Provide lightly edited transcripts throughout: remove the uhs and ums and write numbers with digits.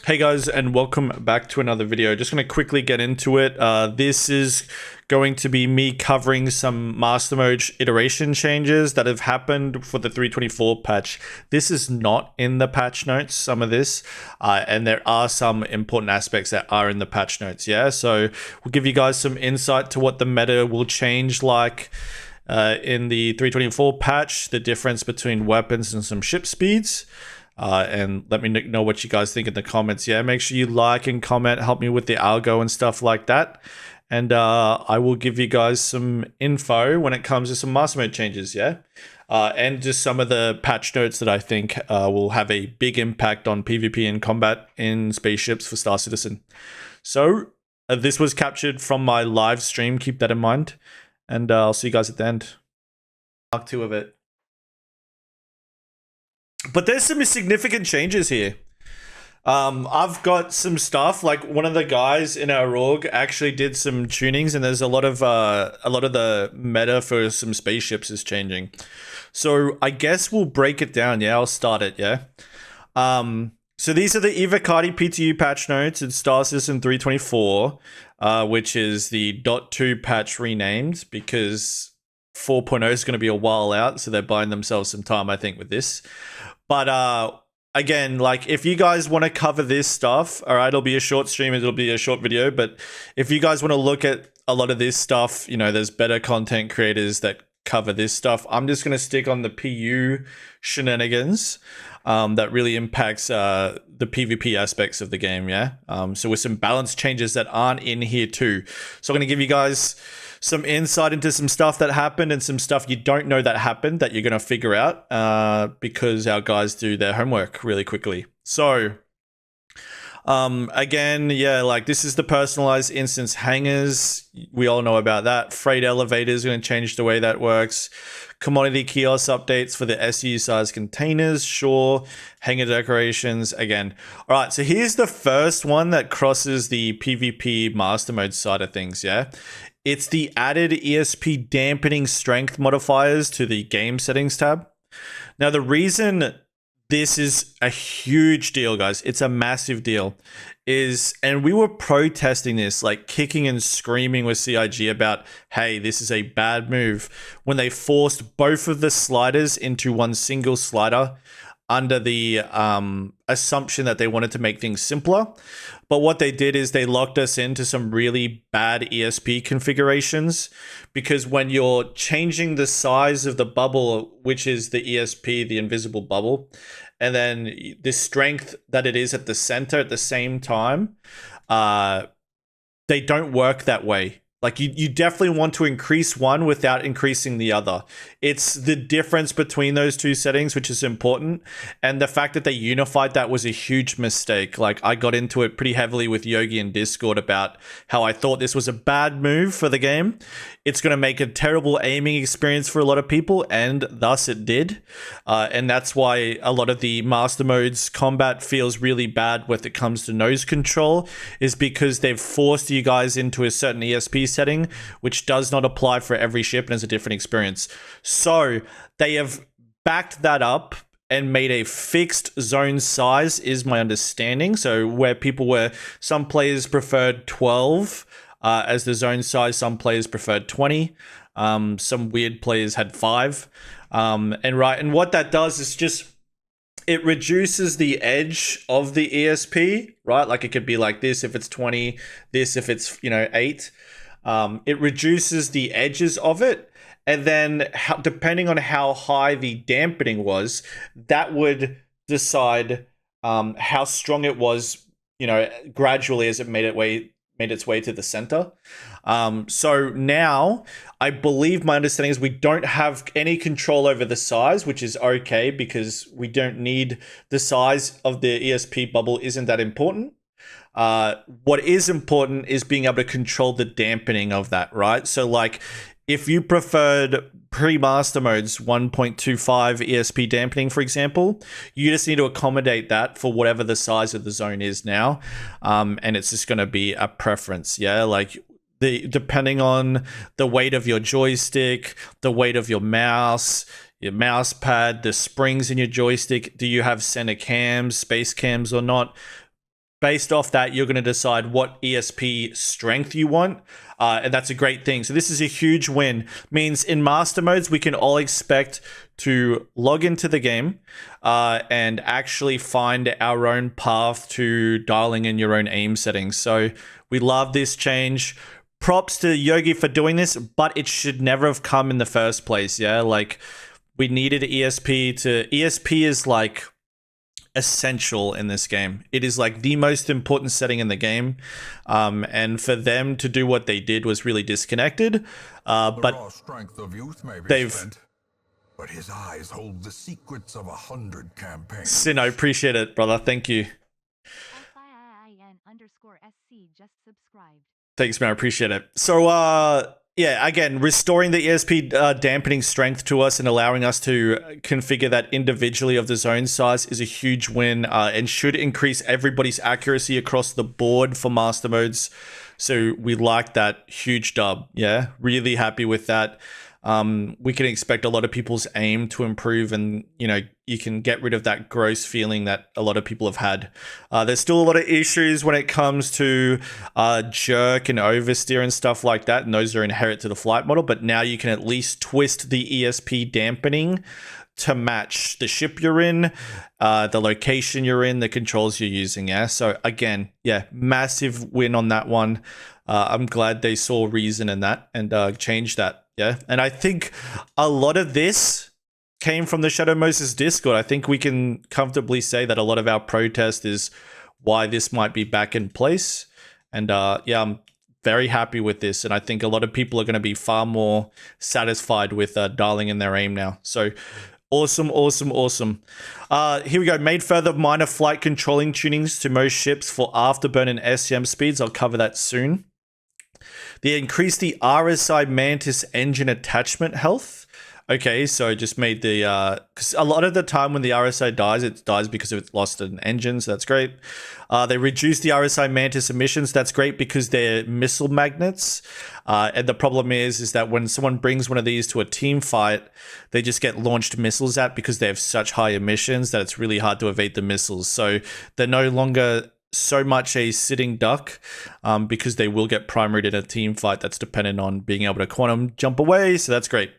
Hey guys, and welcome back to another video. Just going to quickly get into it. This is going to be me covering some master mode iteration changes that have happened for the 3.24 patch. This is not in the patch notes, some of this, and there are some important aspects that are in the patch notes, yeah? So we'll give you guys some insight to what the meta will change like in the 3.24 patch, the difference between weapons and some ship speeds. And let me know what you guys think in the comments. Yeah, make sure you like and comment, help me with the algo and stuff like that. And I will give you guys some info when it comes to some master mode changes, yeah? And just some of the patch notes that I think will have a big impact on PvP and combat in spaceships for Star Citizen. So this was captured from my live stream, keep that in mind. And I'll see you guys at the end. Part 2 of it. But there's some significant changes here. I've got some stuff, like one of the guys in our org actually did some tunings, and there's a lot of the meta for some spaceships is changing. So I guess we'll break it down. Yeah, I'll start it. Yeah. So these are the VKB PTU patch notes in Star Citizen 3.24, which is the .2 patch renamed because 4.0 is going to be a while out, so they're buying themselves some time, I think, with this. But again, like if you guys want to cover this stuff, all right, it'll be a short stream, it'll be a short video. But if you guys want to look at a lot of this stuff, you know, there's better content creators that cover this stuff. I'm just going to stick on the PU shenanigans that really impacts the PvP aspects of the game, yeah? So with some balance changes that aren't in here too. So I'm going to give you guys some insight into some stuff that happened and some stuff you don't know that happened that you're going to figure out because our guys do their homework really quickly. So again, yeah, like this is the personalized instance hangars. We all know about that. Freight elevators are going to change the way that works. Commodity kiosk updates for the SU size containers, sure. Hangar decorations, again. All right, so here's the first one that crosses the PvP master mode side of things, yeah? It's the added ESP dampening strength modifiers to the game settings tab. Now, the reason this is a huge deal, guys, it's a massive deal, and we were protesting this, like kicking and screaming with CIG about, hey, this is a bad move, when they forced both of the sliders into one single slider under the assumption that they wanted to make things simpler. But what they did is they locked us into some really bad ESP configurations, because when you're changing the size of the bubble, which is the ESP, the invisible bubble, and then the strength that it is at the center at the same time, they don't work that way. Like you definitely want to increase one without increasing the other. It's the difference between those two settings, which is important. And the fact that they unified that was a huge mistake. Like I got into it pretty heavily with Yogi in Discord about how I thought this was a bad move for the game. It's going to make a terrible aiming experience for a lot of people, and thus it did. And that's why a lot of the master modes combat feels really bad when it comes to nose control, is because they've forced you guys into a certain ESP setting, which does not apply for every ship and is a different experience. So they have backed that up and made a fixed zone size, is my understanding. So where some players preferred 12 as the zone size, some players preferred 20. Some weird players had 5. And what that does is just, it reduces the edge of the ESP, right? Like it could be like this if it's 20, this if it's, 8. It reduces the edges of it, and then depending on how high the dampening was, that would decide how strong it was, gradually as it made its way to the center. So now I believe my understanding is we don't have any control over the size, which is okay because we don't need the size of the ESP bubble, isn't that important. What is important is being able to control the dampening of that, right? So like if you preferred pre-master modes 1.25 ESP dampening, for example, you just need to accommodate that for whatever the size of the zone is now. And it's just going to be a preference, yeah? Like depending on the weight of your joystick, the weight of your mouse pad, the springs in your joystick, do you have center cams, space cams or not? based off that, you're going to decide what ESP strength you want. And that's a great thing. So this is a huge win. Means in master modes, we can all expect to log into the game and actually find our own path to dialing in your own aim settings. So we love this change. Props to Yogi for doing this, but it should never have come in the first place. Yeah, like we needed ESP to... ESP is like essential in this game. It is like the most important setting in the game, and for them to do what they did was really disconnected. But strength of youth may be they've spent, but his eyes hold the secrets of 100 campaigns. Sin, I appreciate it, brother. Thank you. FIIN_SC just subscribed. Thanks, man. I appreciate it. So, yeah, again, restoring the ESP dampening strength to us and allowing us to configure that individually of the zone size is a huge win, and should increase everybody's accuracy across the board for master modes. So we like that. Huge dub. Yeah, really happy with that. We can expect a lot of people's aim to improve, and you can get rid of that gross feeling that a lot of people have had. There's still a lot of issues when it comes to jerk and oversteer and stuff like that, and those are inherent to the flight model, but now you can at least twist the ESP dampening to match the ship you're in, the location you're in, the controls you're using. Yeah, so again, yeah, massive win on that one. I'm glad they saw reason in that and changed that. Yeah, and I think a lot of this came from the Shadow Moses Discord. I think we can comfortably say that a lot of our protest is why this might be back in place. And yeah, I'm very happy with this. And I think a lot of people are going to be far more satisfied with dialing in their aim now. So awesome, awesome, awesome. Here we go. Made further minor flight controlling tunings to most ships for afterburn and SCM speeds. I'll cover that soon. They increased the RSI Mantis engine attachment health. Okay, so just made the... because a lot of the time when the RSI dies, it dies because it's lost an engine, so that's great. They reduced the RSI Mantis emissions. That's great because they're missile magnets. And the problem is that when someone brings one of these to a team fight, they just get launched missiles at because they have such high emissions that it's really hard to evade the missiles. So they're no longer so much a sitting duck, because they will get primaried in a team fight that's dependent on being able to quantum jump away, so that's great.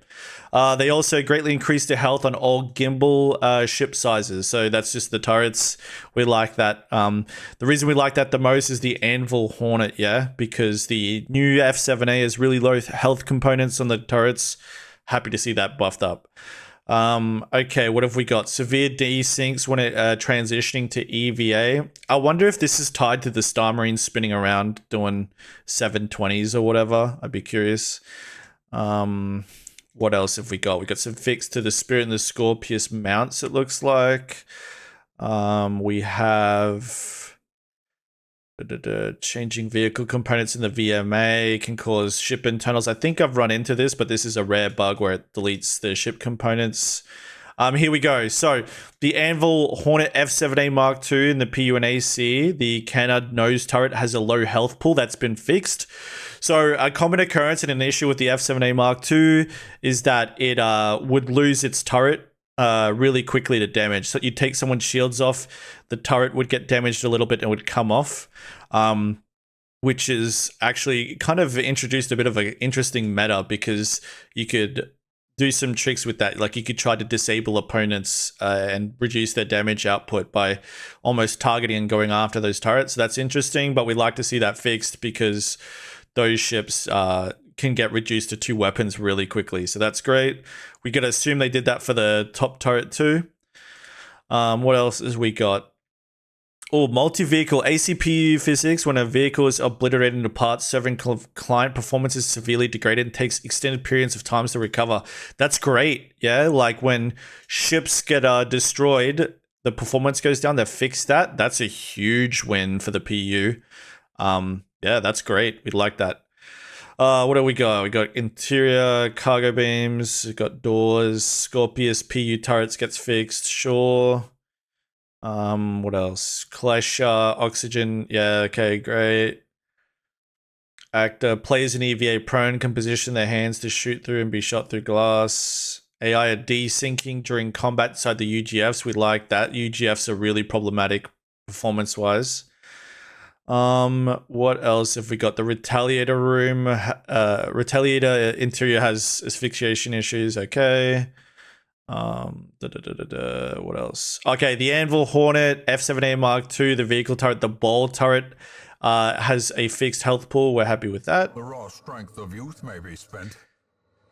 They also greatly increased the health on all gimbal ship sizes, so that's just the turrets. We like that. The reason we like that the most is the Anvil Hornet, yeah, because the new F7A has really low health components on the turrets. Happy to see that buffed up. Okay, what have we got? Severe desyncs when it transitioning to EVA. I wonder if this is tied to the Star Marine spinning around doing 720s or whatever. I'd be curious. What else have we got? We got some fix to the Spirit and the Scorpius mounts, it looks like. We have changing vehicle components in the VMA can cause ship internals. I think I've run into this, but this is a rare bug where it deletes the ship components. Here we go. So the Anvil Hornet F7A Mark II in the PU and AC, the canard nose turret has a low health pool. That's been fixed. So a common occurrence and an issue with the F7A Mark II is that it would lose its turret really quickly to damage. So you take someone's shields off, the turret would get damaged a little bit and would come off, which is actually kind of introduced a bit of an interesting meta, because you could do some tricks with that. Like you could try to disable opponents and reduce their damage output by almost targeting and going after those turrets. So that's interesting, but we'd like to see that fixed because those ships can get reduced to 2 weapons really quickly. So that's great. We gotta assume they did that for the top turret too. What else has we got? Oh, multi-vehicle ACPU physics. When a vehicle is obliterated into parts, serving client performance is severely degraded and takes extended periods of times to recover. That's great. Yeah, like when ships get destroyed, the performance goes down. They fixed that. That's a huge win for the PU. Yeah, that's great. We'd like that. What do we got? We got interior cargo beams. We got doors. Scorpius PU turrets gets fixed. Sure. What else? Clash, oxygen. Yeah, okay, great. Actor players in EVA prone can position their hands to shoot through and be shot through glass. AI are desyncing during combat inside the UGFs. We like that. UGFs are really problematic performance-wise. What else have we got? The Retaliator room. Retaliator interior has asphyxiation issues. Okay. What else? Okay, the Anvil Hornet F7A Mark II, the vehicle turret, the ball turret, has a fixed health pool. We're happy with that. The raw strength of youth may be spent,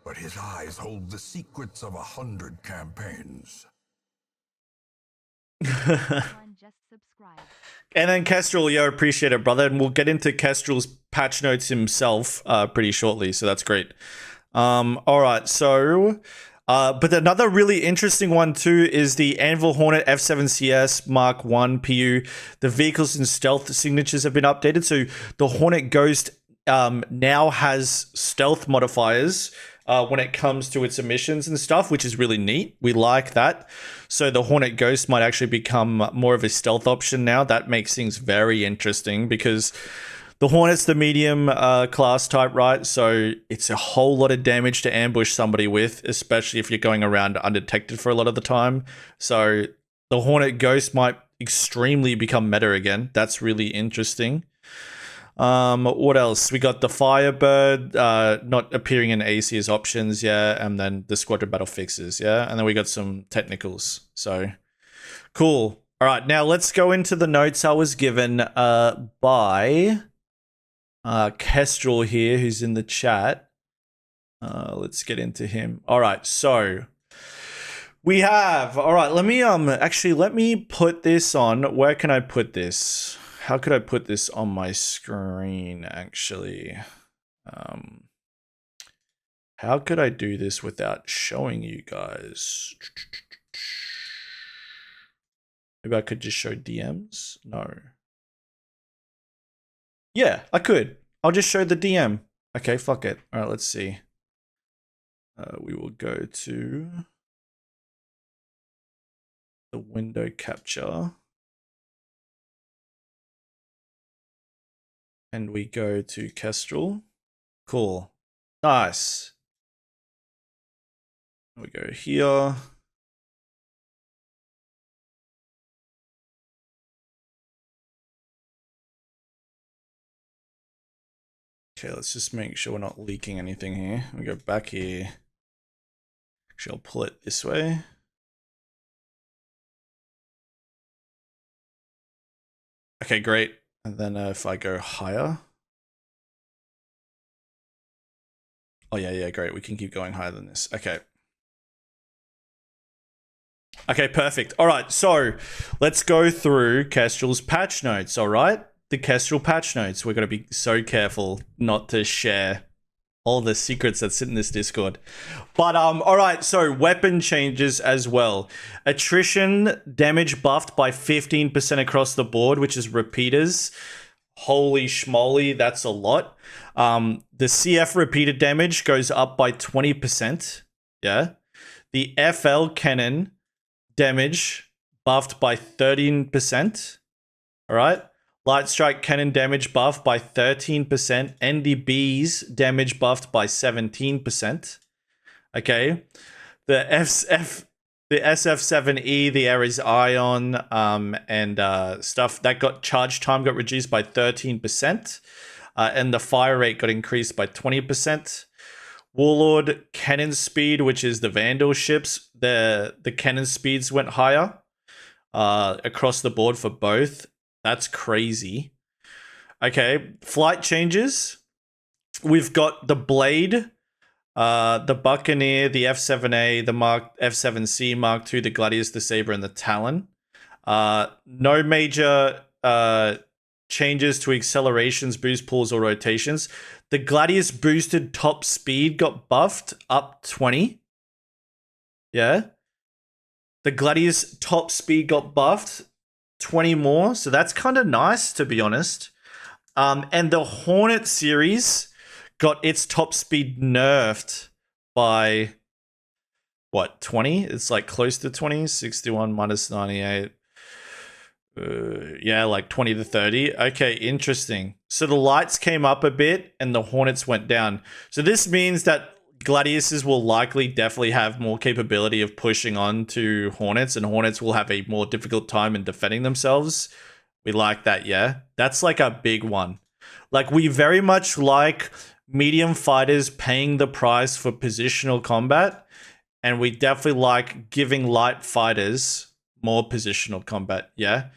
but his eyes hold the secrets of 100 campaigns. Everyone just subscribe. And then Kestrel, yeah, appreciate it, brother. And we'll get into Kestrel's patch notes himself pretty shortly, so that's great. All right, so... but another really interesting one too is the Anvil Hornet F7CS Mark 1 PU. The vehicles and stealth signatures have been updated. So the Hornet Ghost now has stealth modifiers when it comes to its emissions and stuff, which is really neat. We like that. So the Hornet Ghost might actually become more of a stealth option now. That makes things very interesting because the Hornet's the medium class type, right? So it's a whole lot of damage to ambush somebody with, especially if you're going around undetected for a lot of the time. So the Hornet Ghost might extremely become meta again. That's really interesting. What else? We got the Firebird not appearing in AC as options, yeah, and then the Squadron Battle Fixes, yeah, and then we got some technicals. So cool. All right, now let's go into the notes I was given by Kestrel here, who's in the chat. Let's get into him. All right, so we have. All right, let me actually let me put this on. Where can I put this? How could I put this on my screen? Actually, how could I do this without showing you guys? Maybe I could just show DMs. No. Yeah, I could. I'll just show the DM. Okay, fuck it. All right, let's see. We will go to the window capture. And we go to Kestrel. Cool. Nice. We go here. Okay, let's just make sure we're not leaking anything here. We go back here. Actually, I'll pull it this way. Okay, great. And then if I go higher. Oh, yeah, great. We can keep going higher than this. Okay. Okay, perfect. All right, so let's go through Kestrel's patch notes, all right? The Kestrel patch notes. We're going to be so careful not to share all the secrets that sit in this Discord. But, all right, so weapon changes as well. Attrition damage buffed by 15% across the board, which is repeaters. Holy schmoly, that's a lot. The CF repeated damage goes up by 20%. Yeah. The FL cannon damage buffed by 13%. All right. Light strike cannon damage buffed by 13%. NDB's damage buffed by 17%. Okay. The SF7E, the Ares Ion, and stuff that got charge time got reduced by 13%. And the fire rate got increased by 20%. Warlord cannon speed, which is the Vanduul ships, the cannon speeds went higher across the board for both. That's crazy. Okay, flight changes. We've got the Blade, the Buccaneer, the F7A, the F7C Mark II, the Gladius, the Saber, and the Talon. No major changes to accelerations, boost pulls, or rotations. The Gladius boosted top speed got buffed up 20. Yeah. The Gladius top speed got buffed 20 more. So that's kind of nice, to be honest. And the Hornet series got its top speed nerfed by, what, 20? It's like close to 20. 61 minus 98. Yeah, like 20 to 30. Okay, interesting. So the lights came up a bit and the Hornets went down. So this means that Gladiuses will likely definitely have more capability of pushing on to Hornets, and Hornets will have a more difficult time in defending themselves We like that, yeah? That's like a big one. Like, we very much like medium fighters paying the price for positional combat, and we definitely like giving light fighters more positional combat, yeah?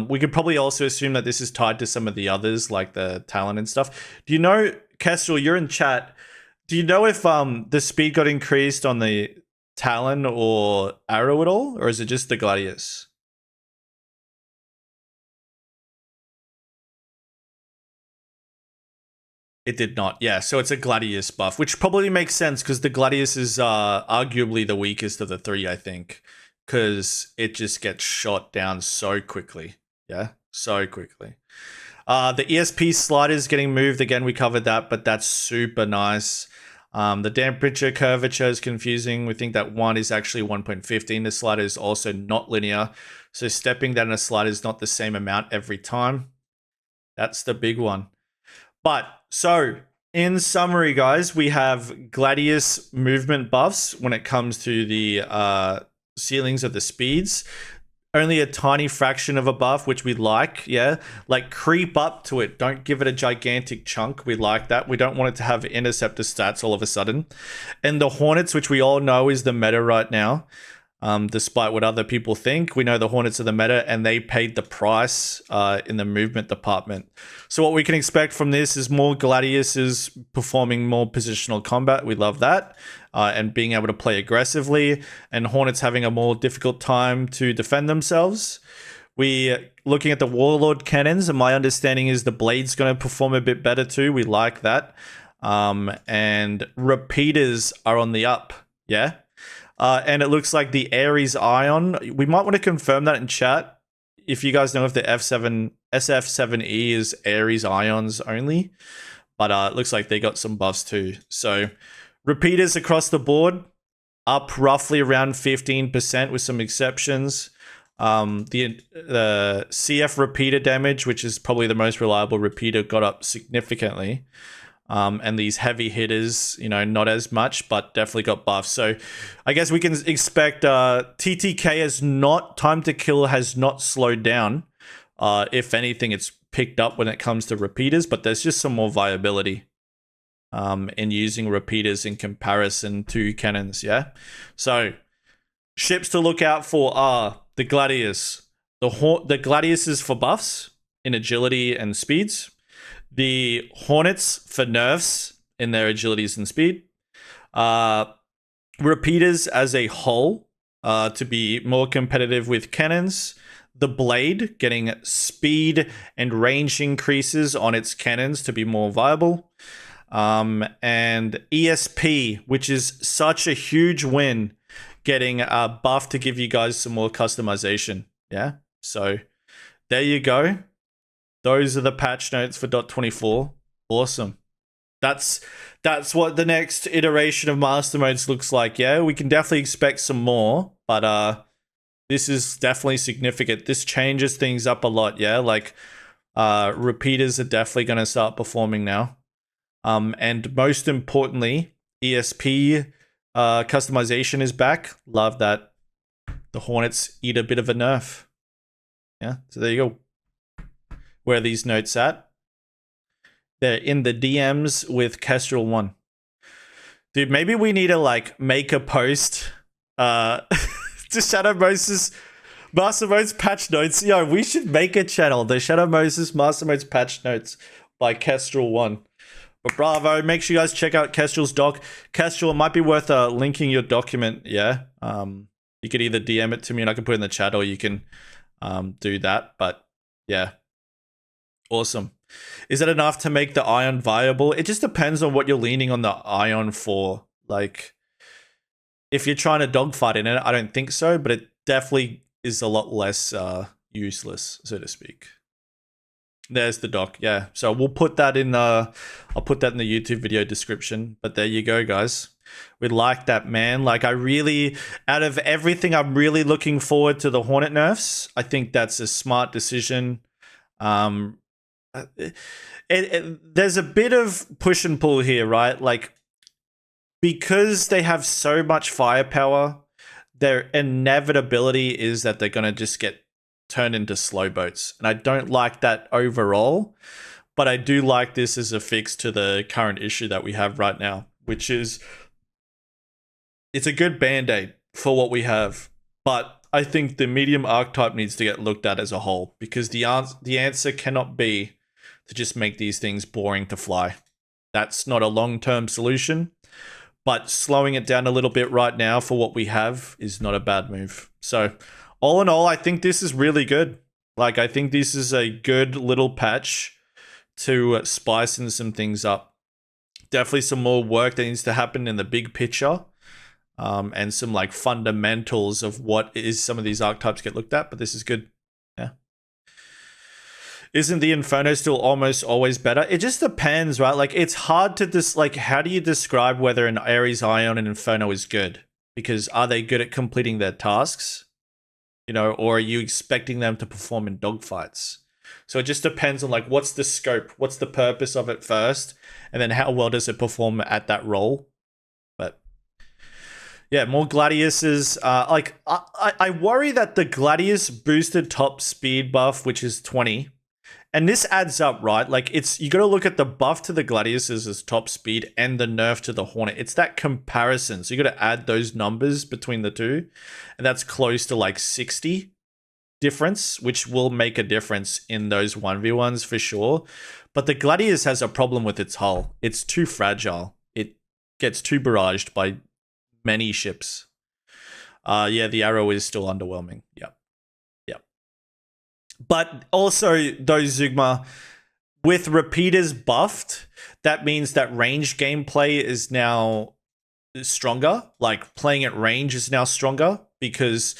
We could probably also assume that this is tied to some of the others, like the Talon and stuff. Do you know, Kestrel, you're in chat, do you know if the speed got increased on the Talon or Arrow at all, or is it just the Gladius? It did not. Yeah, so it's a Gladius buff, which probably makes sense because the Gladius is arguably the weakest of the three, I think, because it just gets shot down so quickly. Yeah, so quickly. The ESP slider is getting moved again. We covered that, but that's super nice. The temperature curvature is confusing. We think that 1 is actually 1.15. The slider is also not linear, so stepping down a slider is not the same amount every time. That's the big one. But, so, in summary, guys, we have Gladius movement buffs when it comes to the ceilings of the speeds. Only a tiny fraction of a buff, which we like, yeah? Like, creep up to it. Don't give it a gigantic chunk. We like that. We don't want it to have interceptor stats all of a sudden. And the Hornets, which we all know is the meta right now, despite what other people think, we know the Hornets are the meta, and they paid the price in the movement department. So what we can expect from this is more Gladiuses performing more positional combat. We love that. And being able to play aggressively, and Hornets having a more difficult time to defend themselves. We looking at the Warlord cannons, and my understanding is the Blade's going to perform a bit better too. We like that. And repeaters are on the up. Yeah. And it looks like the Ares Ion, we might want to confirm that in chat. If you guys know if the SF7E is Ares Ions only. But it looks like they got some buffs too. So repeaters across the board, up roughly around 15% with some exceptions. The CF repeater damage, which is probably the most reliable repeater, got up significantly. And these heavy hitters, you know, not as much, but definitely got buffs. So I guess we can expect TTK has not, time to kill has not slowed down. If anything, it's picked up when it comes to repeaters, but there's just some more viability in using repeaters in comparison to cannons, yeah? So ships to look out for are the Gladius. The Gladius is for buffs in agility and speeds. The Hornets for nerfs in their agilities and speed. Repeaters as a whole to be more competitive with cannons. The Blade getting speed and range increases on its cannons to be more viable. And ESP, which is such a huge win, getting a buff to give you guys some more customization. Yeah, so there you go. Those are the patch notes for .24. Awesome. That's what the next iteration of Master Modes looks like. Yeah, we can definitely expect some more, but this is definitely significant. This changes things up a lot. Yeah, like repeaters are definitely going to start performing now. And most importantly, ESP customization is back. Love that. The Hornets eat a bit of a nerf. Yeah, so there you go. Where are these notes at? They're in the DMs with Kestrel1. Dude, maybe we need to like make a post to Shadow Moses Master Modes patch notes. Yo, we should make a channel. The Shadow Moses Master Modes patch notes by Kestrel1. But bravo, make sure you guys check out Kestrel's doc. Kestrel, it might be worth linking your document, yeah? You could either DM it to me and I can put it in the chat, or you can do that. But yeah. Awesome. Is that enough to make the Ion viable? It just depends on what you're leaning on the Ion for. Like, if you're trying to dogfight in it, I don't think so, but it definitely is a lot less useless, so to speak. There's the doc, yeah. So we'll put that in I'll put that in the YouTube video description. But there you go, guys. We like that, man. Like, I really, out of everything, I'm really looking forward to the Hornet nerfs. I think that's a smart decision. There's a bit of push and pull here, right? Like, because they have so much firepower, their inevitability is that they're going to just get turn into slow boats. And I don't like that overall, but I do like this as a fix to the current issue that we have right now, which is it's a good band-aid for what we have, but I think the medium archetype needs to get looked at as a whole, because the answer cannot be to just make these things boring to fly. That's not a long-term solution, but slowing it down a little bit right now for what we have is not a bad move. So all in all, I think this is really good. Like, I think this is a good little patch to spice in some things up. Definitely some more work that needs to happen in the big picture. And some like fundamentals of what is some of these archetypes get looked at, but this is good. Yeah. Isn't the Inferno still almost always better? It just depends, right? Like, it's hard to like, how do you describe whether an Ares Ion and Inferno is good? Because are they good at completing their tasks? You know, or are you expecting them to perform in dogfights? So it just depends on like, what's the scope? What's the purpose of it first? And then how well does it perform at that role? But yeah, more Gladiuses. Like, I worry that the Gladius boosted top speed buff, which is 20, and this adds up, right? Like, it's, you got to look at the buff to the Gladiuses as top speed and the nerf to the Hornet. It's that comparison. So you got to add those numbers between the two, and that's close to like 60 difference, which will make a difference in those 1v1s for sure. But the Gladius has a problem with its hull. It's too fragile. It gets too barraged by many ships. Yeah, the arrow is still underwhelming. Yep. But also, though, Zugma, with repeaters buffed, that means that range gameplay is now stronger. Like, playing at range is now stronger, because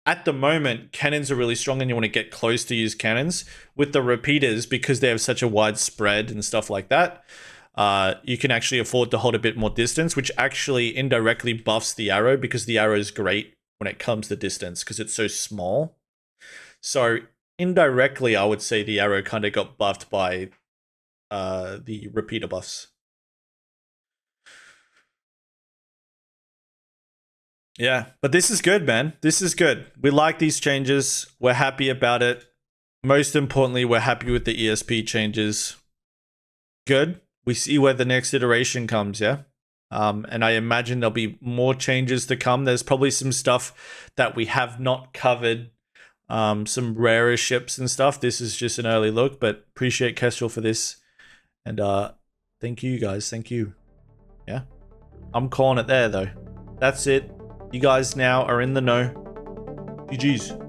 at the moment, cannons are really strong and you want to get close to use cannons. With the repeaters, because they have such a wide spread and stuff like that, you can actually afford to hold a bit more distance, which actually indirectly buffs the arrow, because the arrow is great when it comes to distance because it's so small. So indirectly, I would say the arrow kind of got buffed by the repeater buffs. Yeah, but this is good, man. This is good. We like these changes. We're happy about it. Most importantly, we're happy with the ESP changes. Good. We see where the next iteration comes, yeah? And I imagine there'll be more changes to come. There's probably some stuff that we have not covered, some rarer ships and stuff. This is just an early look, but appreciate Kestrel for this. And thank you, guys. Thank you. Yeah? I'm calling it there, though. That's it. You guys now are in the know. GG's.